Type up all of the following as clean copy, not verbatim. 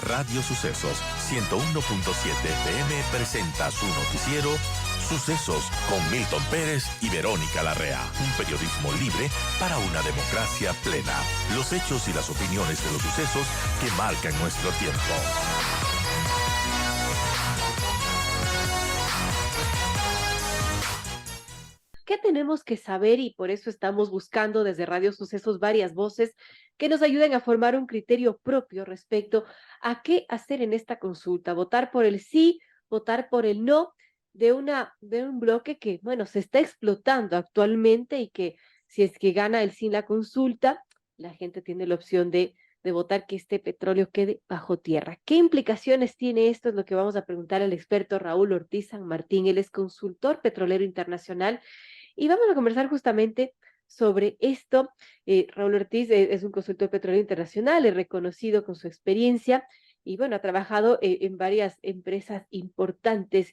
Radio Sucesos 101.7 FM presenta su noticiero Sucesos con Milton Pérez y Verónica Larrea. Un periodismo libre para una democracia plena. Los hechos y las opiniones de los sucesos que marcan nuestro tiempo. ¿Qué tenemos que saber? Y por eso estamos buscando desde Radio Sucesos varias voces que nos ayuden a formar un criterio propio respecto a qué hacer en esta consulta. Votar por el sí, votar por el no de un bloque que, bueno, se está explotando actualmente y que si es que gana el sí en la consulta, la gente tiene la opción de votar que este petróleo quede bajo tierra. ¿Qué implicaciones tiene esto? Es lo que vamos a preguntar al experto Raúl Ortiz San Martín. Él es consultor petrolero internacional y vamos a conversar justamente sobre esto. Raúl Ortiz es un consultor petrolero internacional, es reconocido con su experiencia y bueno, ha trabajado en varias empresas importantes.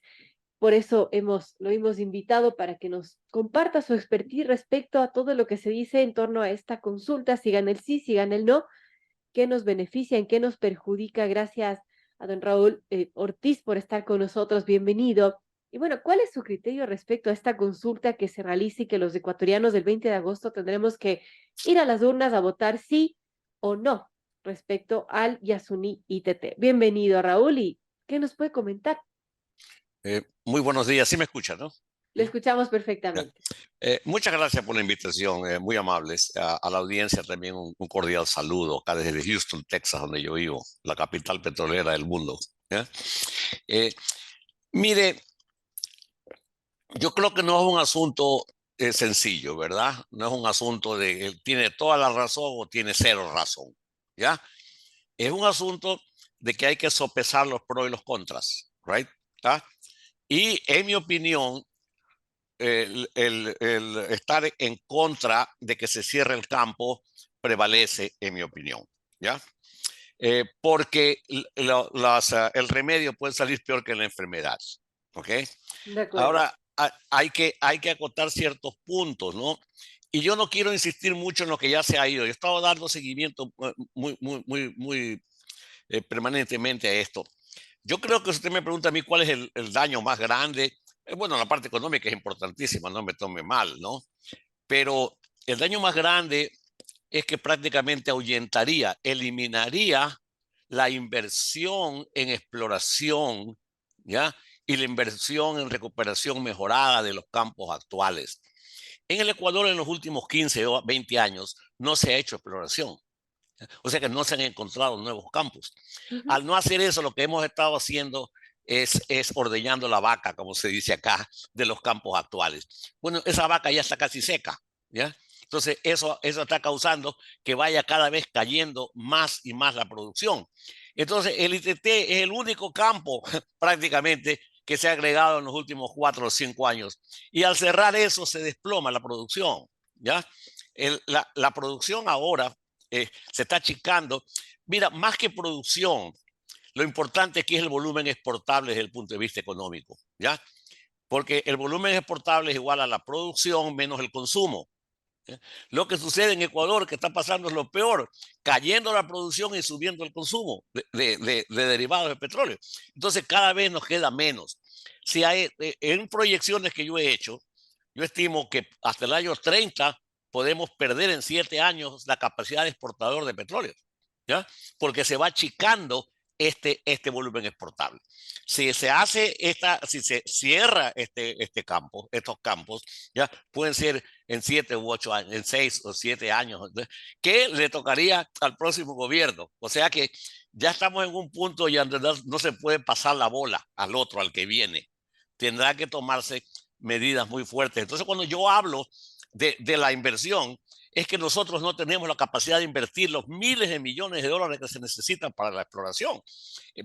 Por eso lo hemos invitado para que nos comparta su expertise respecto a todo lo que se dice en torno a esta consulta, si gana el sí, si gana el no, qué nos beneficia, en qué nos perjudica. Gracias a don Raúl Ortiz por estar con nosotros. Bienvenido. Y bueno, ¿cuál es su criterio respecto a esta consulta que se realice y que los ecuatorianos del 20 de agosto tendremos que ir a las urnas a votar sí o no respecto al Yasuní ITT? Bienvenido, Raúl, y ¿qué nos puede comentar? Muy buenos días, sí me escuchan, ¿no? Le escuchamos Ya. perfectamente. Muchas gracias por la invitación, muy amables. A la audiencia también un cordial saludo acá desde Houston, Texas, donde yo vivo, la capital petrolera del mundo. ¿Ya? Eh, Mire, yo creo que no es un asunto sencillo, ¿verdad? No es un asunto de él tiene toda la razón o tiene cero razón, ¿ya? Es un asunto de que hay que sopesar los pros y los contras, ¿right? ¿Ah? Y en mi opinión, el estar en contra de que se cierre el campo prevalece, en mi opinión, ¿ya? Porque el remedio puede salir peor que la enfermedad, ¿ok? De acuerdo. Ahora, hay que acotar ciertos puntos, ¿no? Y yo no quiero insistir mucho en lo que ya se ha ido. Yo estaba dando seguimiento muy permanentemente a esto. Yo creo que si usted me pregunta a mí cuál es el daño más grande, bueno, la parte económica es importantísima, no me tome mal, ¿no? Pero el daño más grande es que prácticamente ahuyentaría, eliminaría la inversión en exploración, ¿ya? Y la inversión en recuperación mejorada de los campos actuales. En el Ecuador en los últimos 15 o 20 años no se ha hecho exploración. O sea que no se han encontrado nuevos campos. Ujú. Al no hacer eso, lo que hemos estado haciendo es ordeñando la vaca, como se dice acá, de los campos actuales. Bueno, esa vaca ya está casi seca, ¿ya? Entonces, eso está causando que vaya cada vez cayendo más y más la producción. Entonces, el ITT es el único campo prácticamente que se ha agregado en los últimos 4 o 5 años. Y al cerrar eso, se desploma la producción, ¿ya? La producción ahora se está achicando. Mira, más que producción, lo importante aquí es el volumen exportable desde el punto de vista económico, ¿ya? Porque el volumen exportable es igual a la producción menos el consumo. ¿Ya? Lo que sucede en Ecuador, que está pasando es lo peor, cayendo la producción y subiendo el consumo de derivados de petróleo. Entonces cada vez nos queda menos. Si hay, en proyecciones que yo he hecho, yo estimo que hasta el año 30 podemos perder en 7 años la capacidad de exportador de petróleo, ¿ya? Porque se va achicando este volumen exportable. Si se cierra estos campos, ya pueden ser en 7 u 8 años, en 6 o 7 años, que le tocaría al próximo gobierno. O sea que ya estamos en un punto y no se puede pasar la bola al otro, al que viene. Tendrá que tomarse medidas muy fuertes. Entonces, cuando yo hablo de la inversión, es que nosotros no tenemos la capacidad de invertir los miles de millones de dólares que se necesitan para la exploración.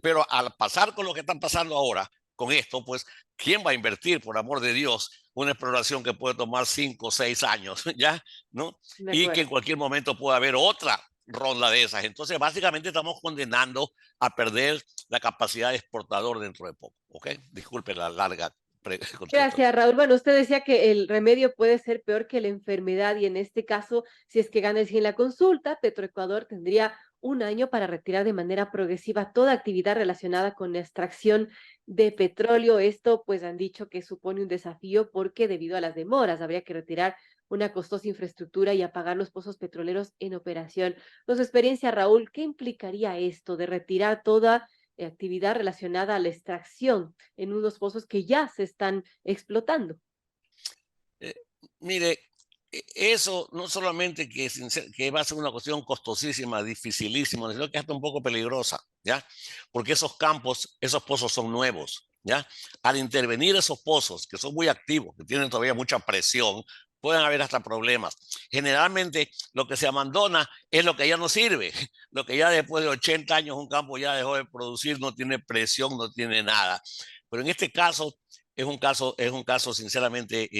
Pero al pasar con lo que están pasando ahora, con esto, pues, ¿quién va a invertir, por amor de Dios, una exploración que puede tomar 5 o 6 años, ¿ya? ¿No? De Y que en acuerdo. cualquier momento puede haber otra ronda de esas. Entonces, básicamente estamos condenando a perder la capacidad de exportador dentro de poco, ¿ok? Disculpe la larga contestar. Gracias, Raúl. Bueno, usted decía que el remedio puede ser peor que la enfermedad y en este caso, si es que gana el sí en la consulta, Petroecuador tendría un año para retirar de manera progresiva toda actividad relacionada con la extracción de petróleo. Esto, pues, han dicho que supone un desafío porque debido a las demoras habría que retirar una costosa infraestructura y apagar los pozos petroleros en operación. Con su experiencia, Raúl, ¿qué implicaría esto de retirar toda actividad relacionada a la extracción en unos pozos que ya se están explotando? Eh, Mire, eso no solamente que va a ser una cuestión costosísima, dificilísima, sino que hasta un poco peligrosa, ¿ya? Porque esos campos, esos pozos son nuevos, ¿ya? Al intervenir esos pozos, que son muy activos, que tienen todavía mucha presión, pueden haber hasta problemas. Generalmente lo que se abandona es lo que ya no sirve, lo que ya después de 80 años un campo ya dejó de producir, no tiene presión, no tiene nada. Pero en este caso, es un caso sinceramente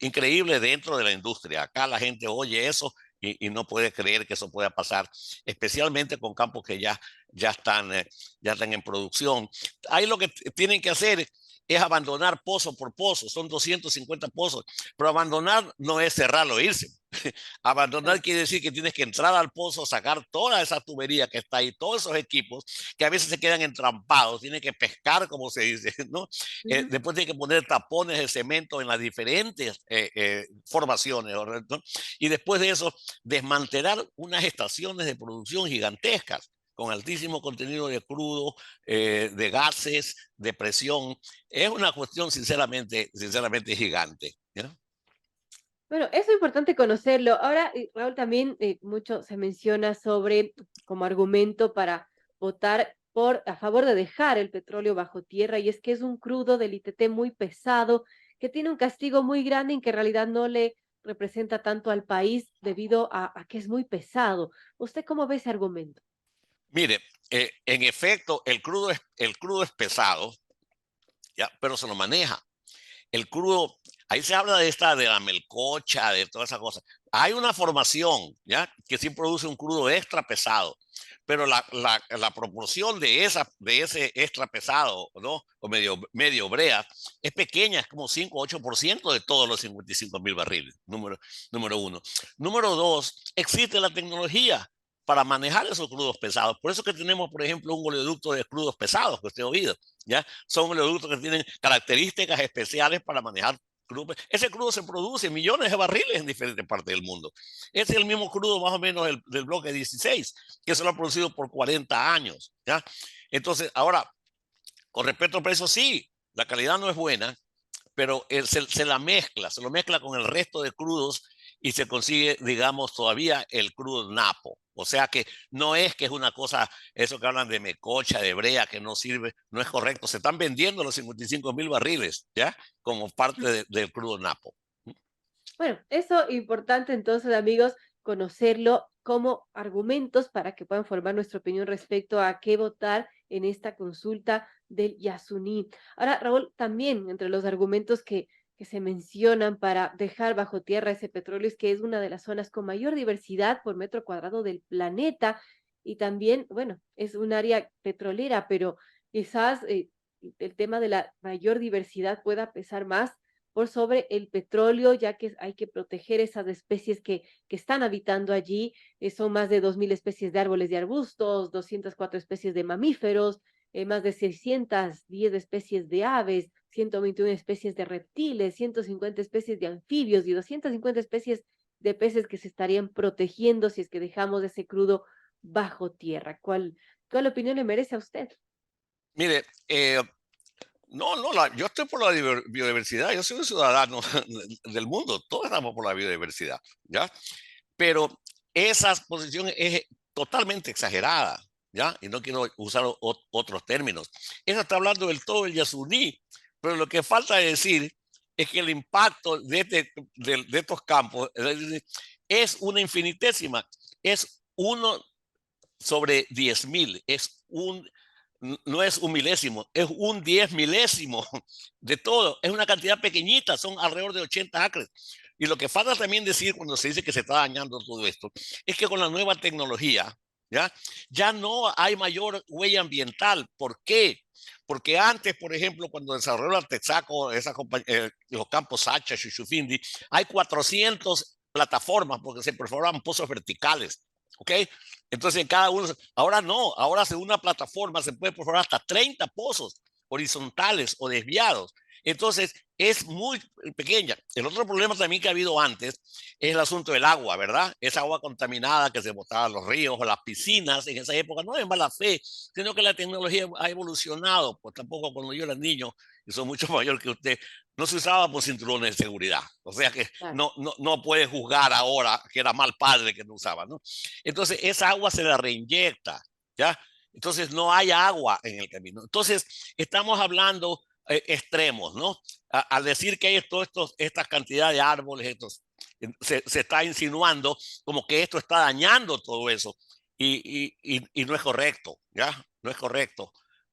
increíble dentro de la industria. Acá la gente oye eso y no puede creer que eso pueda pasar, especialmente con campos que ya están en producción. Ahí lo que tienen que hacer es abandonar pozo por pozo, son 250 pozos, pero abandonar no es cerrarlo e irse. Abandonar quiere decir que tienes que entrar al pozo, sacar toda esa tubería que está ahí, todos esos equipos que a veces se quedan entrampados, tienes que pescar, como se dice, ¿no? Ujú. Después tienes que poner tapones de cemento en las diferentes formaciones, ¿no? Y después de eso, desmantelar unas estaciones de producción gigantescas con altísimo contenido de crudo, de gases, de presión. Es una cuestión sinceramente gigante, ¿ya? Bueno, eso es importante conocerlo. Ahora, Raúl, también mucho se menciona sobre como argumento para votar a favor de dejar el petróleo bajo tierra, y es que es un crudo del ITT muy pesado, que tiene un castigo muy grande y que en realidad no le representa tanto al país debido a que es muy pesado. ¿Usted cómo ve ese argumento? Mire, en efecto, el crudo es pesado, ¿ya? Pero se lo maneja. El crudo, ahí se habla de la melcocha, de toda esa cosa. Hay una formación, ¿ya? Que sí produce un crudo extra pesado, pero la proporción de ese extra pesado, ¿no? O medio brea, es pequeña, es como 5 o 8% de todos los 55.000 barriles, número uno. Número dos, existe la tecnología para manejar esos crudos pesados. Por eso que tenemos, por ejemplo, un oleoducto de crudos pesados que usted ha oído, ¿ya? Son oleoductos que tienen características especiales para manejar crudo. Ese crudo se produce en millones de barriles en diferentes partes del mundo. Ese es el mismo crudo más o menos del bloque 16, que se lo ha producido por 40 años, ¿ya? Entonces, ahora, con respecto al precio, sí, la calidad no es buena, pero se lo mezcla con el resto de crudos y se consigue, digamos, todavía el crudo napo. O sea que es una cosa, eso que hablan de mecocha, de brea, que no sirve, no es correcto. Se están vendiendo los 55.000 barriles, ¿ya? Como parte del crudo napo. Bueno, eso importante entonces, amigos, conocerlo como argumentos para que puedan formar nuestra opinión respecto a qué votar en esta consulta del Yasuní. Ahora, Raúl, también entre los argumentos que se mencionan para dejar bajo tierra ese petróleo es que es una de las zonas con mayor diversidad por metro cuadrado del planeta y también, bueno, es un área petrolera, pero quizás el tema de la mayor diversidad pueda pesar más por sobre el petróleo, ya que hay que proteger esas especies que están habitando allí. Son más de 2.000 especies de árboles y arbustos, 204 especies de mamíferos, más de 610 especies de aves, 121 especies de reptiles, 150 especies de anfibios y 250 especies de peces que se estarían protegiendo si es que dejamos ese crudo bajo tierra. ¿Cuál opinión le merece a usted? Mire, no, no, yo estoy por la biodiversidad, yo soy un ciudadano del mundo, todos estamos por la biodiversidad, ¿ya? Pero esa posición es totalmente exagerada, ¿ya? Y no quiero usar otros términos. Ella está hablando del todo el Yasuní, pero lo que falta decir es que el impacto de estos campos es una infinitésima, es 1/10.000, no es un milésimo, es un 10 milésimo de todo. Es una cantidad pequeñita, son alrededor de 80 acres. Y lo que falta también decir cuando se dice que se está dañando todo esto, es que con la nueva tecnología, ¿ya? Ya no hay mayor huella ambiental. ¿Por qué? Porque antes, por ejemplo, cuando desarrolló la Texaco, los campos Sacha, Shushufindi, hay 400 plataformas porque se perforaban pozos verticales, ¿ok? Entonces, en cada uno, ahora no, ahora según una plataforma se puede perforar hasta 30 pozos horizontales o desviados. Entonces, es muy pequeña. El otro problema también que ha habido antes es el asunto del agua, ¿verdad? Esa agua contaminada que se botaba a los ríos o las piscinas en esa época, no es mala fe, sino que la tecnología ha evolucionado. Pues tampoco cuando yo era niño, y soy mucho mayor que usted, no se usaba por cinturones de seguridad. O sea que Claro. no puede juzgar ahora que era mal padre que no usaba, ¿no? Entonces, esa agua se la reinyecta, ¿ya? Entonces, no hay agua en el camino. Entonces, estamos hablando extremos, ¿no? Al decir que hay estas cantidades de árboles, se está insinuando como que esto está dañando todo eso y no es correcto, ¿ya? No es correcto.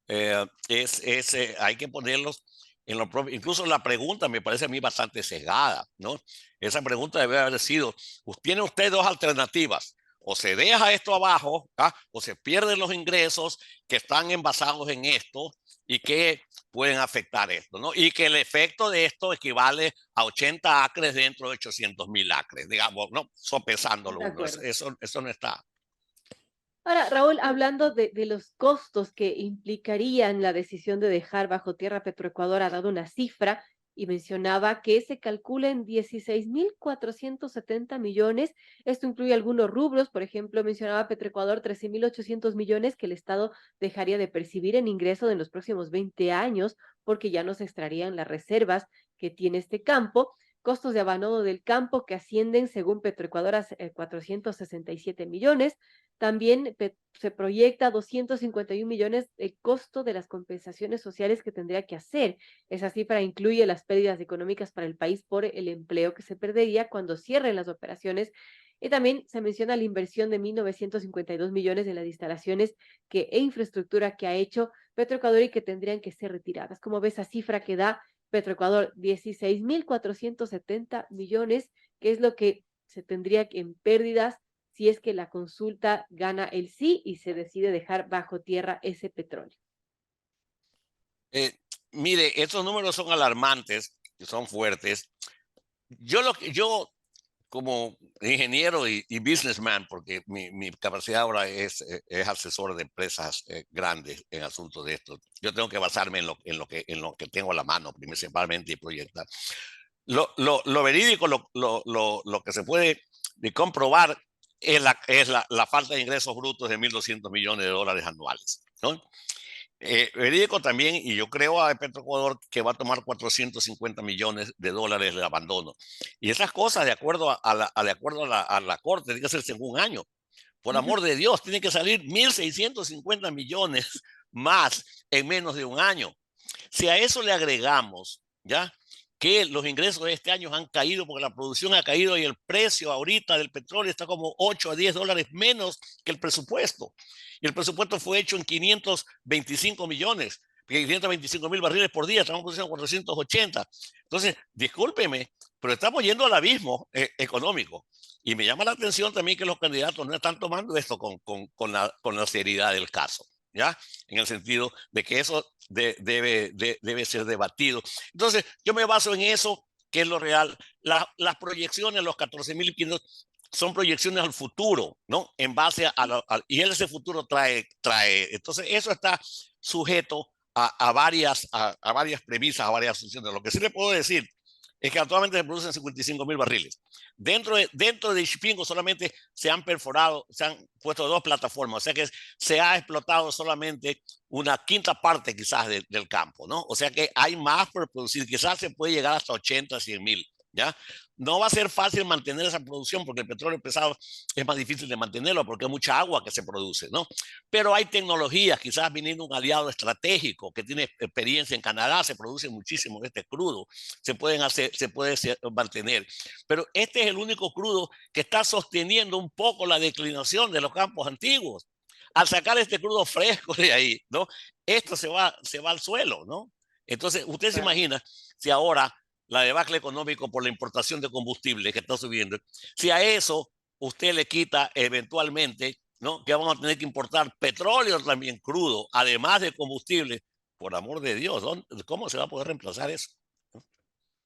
Hay que ponerlos en lo propio. Incluso la pregunta me parece a mí bastante sesgada, ¿no? Esa pregunta debe haber sido, tiene usted dos alternativas. O se deja esto abajo, o se pierden los ingresos que están envasados en esto y que pueden afectar esto, ¿no? Y que el efecto de esto equivale a 80 acres dentro de 800,000 acres, digamos, ¿no? Sopesándolo De uno. acuerdo. Eso no está. Ahora, Raúl, hablando de los costos que implicarían la decisión de dejar bajo tierra Petroecuador, ha dado una cifra y mencionaba que se calcula en 16.470 millones. Esto incluye algunos rubros, por ejemplo, mencionaba Petroecuador 13.800 millones que el Estado dejaría de percibir en ingreso en los próximos 20 años porque ya no se extraerían las reservas que tiene este campo. Costos de abandono del campo que ascienden, según Petroecuador, a 467 millones. También se proyecta 251 millones el costo de las compensaciones sociales que tendría que hacer. Esa cifra incluye las pérdidas económicas para el país por el empleo que se perdería cuando cierren las operaciones. Y también se menciona la inversión de 1.952 millones en las instalaciones e infraestructura que ha hecho Petroecuador y que tendrían que ser retiradas. Como ves, esa cifra que da Petroecuador, 16.470 millones, que es lo que se tendría que en pérdidas si es que la consulta gana el sí y se decide dejar bajo tierra ese petróleo. Eh, Mire, estos números son alarmantes, son fuertes. Yo como ingeniero y businessman, porque mi capacidad ahora es asesor de empresas grandes en asuntos de esto. Yo tengo que basarme en lo que tengo a la mano, principalmente, y proyectar. Lo verídico, lo que se puede comprobar es la falta de ingresos brutos de 1.200 millones de dólares anuales, ¿no? Verídico también, y yo creo a Petroecuador que va a tomar 450 millones de dólares de abandono. Y esas cosas, de acuerdo a la Corte, tienen que hacerse en un año. Por amor de Dios, tienen que salir 1.650 millones más en menos de un año. Si a eso le agregamos, ¿ya? Que los ingresos de este año han caído porque la producción ha caído y el precio ahorita del petróleo está como 8 a 10 dólares menos que el presupuesto. Y el presupuesto fue hecho en 525 millones, 525,000 barriles por día, estamos produciendo 480. Entonces, discúlpeme, pero estamos yendo al abismo económico. Y me llama la atención también que los candidatos no están tomando esto con la seriedad del caso, ¿ya? En el sentido de que eso debe ser debatido. Entonces, yo me baso en eso, que es lo real. Las proyecciones, los 14.500, son proyecciones al futuro, ¿no? En base y ese futuro trae. Entonces, eso está sujeto a varias premisas, a varias funciones. Lo que sí le puedo decir es que actualmente se producen 55,000 barriles. Dentro de Ishpingo solamente se han puesto dos plataformas, o sea que se ha explotado solamente una quinta parte quizás del campo, ¿no? O sea que hay más por producir, quizás se puede llegar hasta 80, 100,000, ¿ya? No va a ser fácil mantener esa producción porque el petróleo pesado es más difícil de mantenerlo porque hay mucha agua que se produce, ¿no? Pero hay tecnologías, quizás viniendo un aliado estratégico que tiene experiencia en Canadá, se produce muchísimo de este crudo, se puede mantener. Pero este es el único crudo que está sosteniendo un poco la declinación de los campos antiguos. Al sacar este crudo fresco de ahí, ¿no? Esto se va al suelo, ¿no? Entonces, usted se imagina si ahora la debacle económico por la importación de combustible que está subiendo, si a eso usted le quita eventualmente ¿no? Que vamos a tener que importar petróleo también crudo, además de combustible. Por amor de Dios, ¿cómo se va a poder reemplazar eso?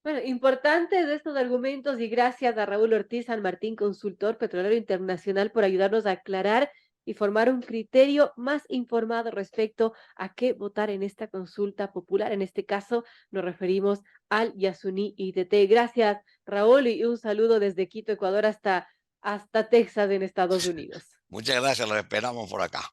Bueno, importantes de estos argumentos y gracias a Raúl Ortiz San Martín, consultor petrolero internacional, por ayudarnos a aclarar y formar un criterio más informado respecto a qué votar en esta consulta popular. En este caso nos referimos al Yasuní ITT. Gracias, Raúl, y un saludo desde Quito, Ecuador, hasta Texas, en Estados Unidos. Muchas gracias, los esperamos por acá.